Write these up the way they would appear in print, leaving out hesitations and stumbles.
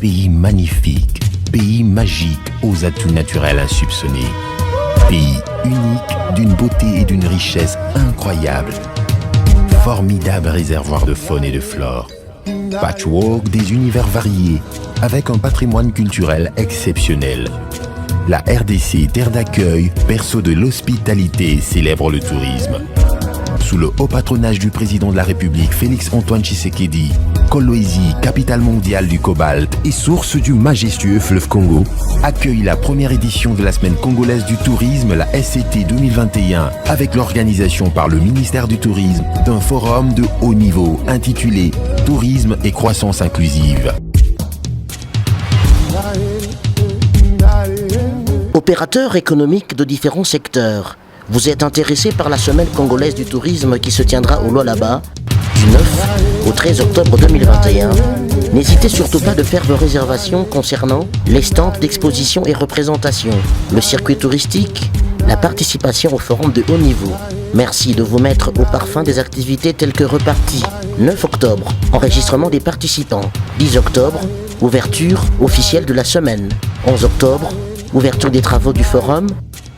Pays magnifique, pays magique aux atouts naturels insoupçonnés. Pays unique d'une beauté et d'une richesse incroyables. Formidable réservoir de faune et de flore. Patchwork des univers variés avec un patrimoine culturel exceptionnel. La RDC, terre d'accueil, berceau de l'hospitalité, célèbre le tourisme. Sous le haut patronage du président de la République, Félix-Antoine Tshisekedi, Kolwezi, capitale mondiale du cobalt et source du majestueux fleuve Congo, accueille la première édition de la Semaine congolaise du tourisme, la SCT 2021, avec l'organisation par le ministère du Tourisme d'un forum de haut niveau intitulé « Tourisme et croissance inclusive ». Opérateurs économiques de différents secteurs, vous êtes intéressé par la Semaine congolaise du tourisme qui se tiendra au Lualaba du 9 au 13 octobre 2021. N'hésitez surtout pas de faire vos réservations concernant les stands d'exposition et représentation, le circuit touristique, la participation au forum de haut niveau. Merci de vous mettre au parfum des activités telles que reparties. 9 octobre, enregistrement des participants. 10 octobre, ouverture officielle de la semaine. 11 octobre, ouverture des travaux du forum.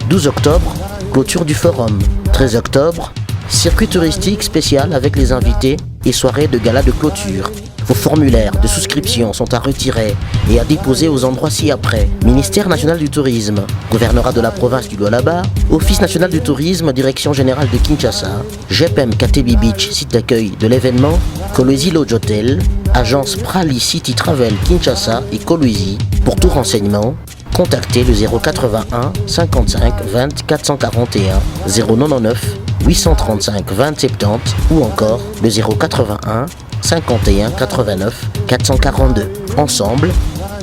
12 octobre, clôture du forum. 13 octobre, circuit touristique spécial avec les invités et soirée de gala de clôture. Vos formulaires de souscription sont à retirer et à déposer aux endroits ci-après. Ministère national du tourisme, gouvernorat de la province du Lualaba, Office national du tourisme, direction générale de Kinshasa, GEPEM Katebi Beach, site d'accueil de l'événement, Kolwezi Lodge Hotel, agence Prali City Travel Kinshasa et Kolwezi. Pour tout renseignement, contactez le 081 55 20 441 099 835 20 70 ou encore le 081 51 89 442. Ensemble,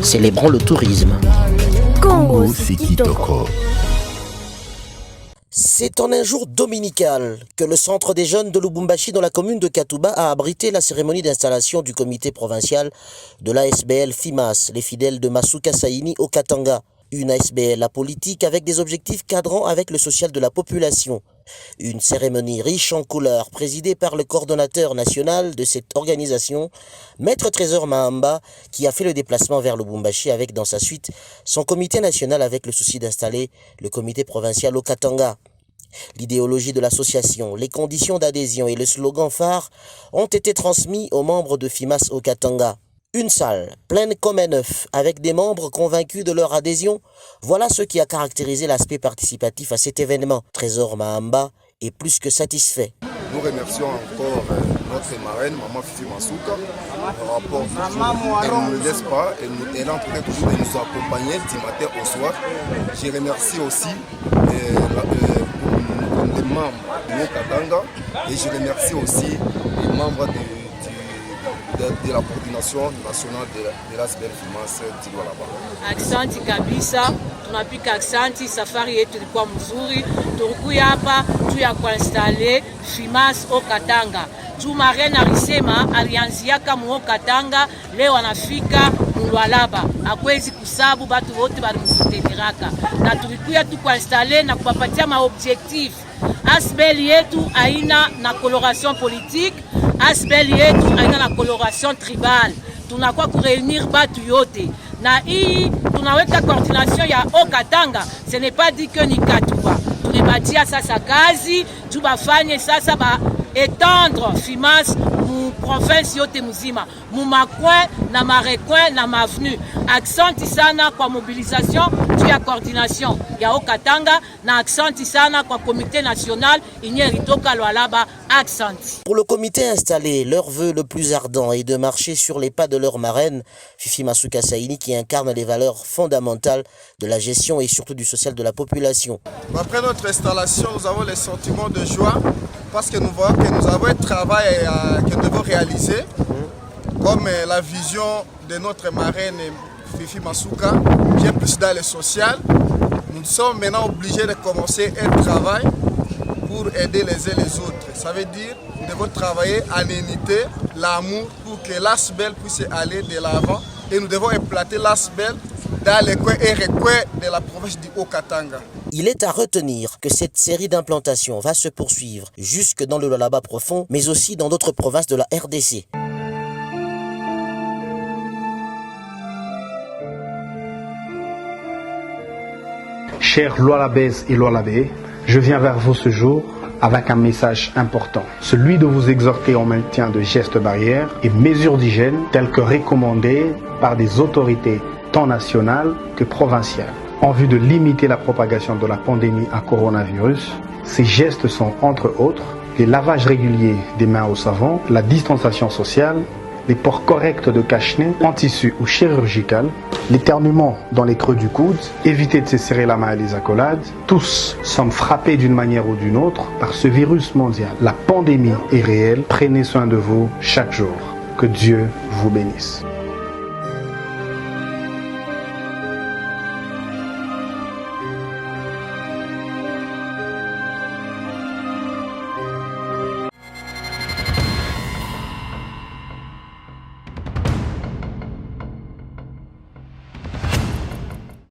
célébrons le tourisme. Congo Sekitoko. C'est en un jour dominical que le centre des jeunes de Lubumbashi dans la commune de Katouba a abrité la cérémonie d'installation du comité provincial de l'ASBL FIMAS, les fidèles de Masuka Saini au Katanga. Une ASBL apolitique avec des objectifs cadrant avec le social de la population. Une cérémonie riche en couleurs présidée par le coordonnateur national de cette organisation, Maître Trésor Mahamba, qui a fait le déplacement vers Lubumbashi avec dans sa suite son comité national avec le souci d'installer le comité provincial au Katanga. L'idéologie de l'association, les conditions d'adhésion et le slogan phare ont été transmis aux membres de FIMAS au Katanga. Une salle pleine comme un œuf, avec des membres convaincus de leur adhésion, voilà ce qui a caractérisé l'aspect participatif à cet événement. Trésor Mahamba est plus que satisfait. Nous remercions encore notre marraine, Maman Fifi Masuka, par rapport elle ne nous laisse pas, elle est en train toujours de nous accompagner du matin au soir. Je remercie aussi les membres de Katanga et je remercie aussi les membres de la coordination nationale de l'ASBL FIMAS du Lualaba. Aksanti kabisa, tunapika aksanti, safari yetu ilikuwa mzuri. Tulikuya hapa tu ya kuinstale FIMAS au Katanga. Marraine alisema alianziaka mu Katanga, leo anafika mu Lualaba. Akwezi kusabu batu wote balimsuteniraka. Na tulikuya tu kuinstale na kupapatia ma objectif. ASBL yetu haina na coloration politique. ASBL yetu haina na coloration tribal. Tunakuwa kureunir batu yote. Na hii tunaweka coordination ya Okatanga. Ce n'est pas dit que ni Katouba. Tulibatia sasa kazi, tubafanye sasa ba étendre FIMAS mu province yote muzima. Mu makwen na marekwen na mavenu. Aksanti sana kwa mobilisation tu ya coordination ya Okatanga na aksanti sana kwa comité national Inyeritoka Lualaba. Aksanti. Pour le comité installé, leur vœu le plus ardent est de marcher sur les pas de leur marraine, Fifi Masuka Saini, qui incarne les valeurs fondamentales de la gestion et surtout du social de la population. Après notre installation, nous avons les sentiments de joie parce que nous voyons que nous avons un travail que nous devons réaliser, comme la vision de notre marraine Fifi Masuka, bien plus dans le social. Nous sommes maintenant obligés de commencer un travail pour aider les uns les autres. Ça veut dire que nous devons travailler en unité, l'amour, pour que l'ASBL puisse aller de l'avant. Et nous devons implanter l'ASBL dans les coins et recoins de la province du Haut-Katanga. Il est à retenir que cette série d'implantations va se poursuivre jusque dans le Lualaba profond, mais aussi dans d'autres provinces de la RDC. Chers Lualabès et Lualabé, je viens vers vous ce jour avec un message important, celui de vous exhorter au maintien de gestes barrières et mesures d'hygiène telles que recommandées par des autorités tant nationales que provinciales. En vue de limiter la propagation de la pandémie à coronavirus, ces gestes sont entre autres les lavages réguliers des mains au savon, la distanciation sociale, les ports corrects de cache-nez en tissu ou chirurgical, l'éternuement dans les creux du coude, éviter de se serrer la main à les accolades. Tous sommes frappés d'une manière ou d'une autre par ce virus mondial. La pandémie est réelle, prenez soin de vous chaque jour. Que Dieu vous bénisse.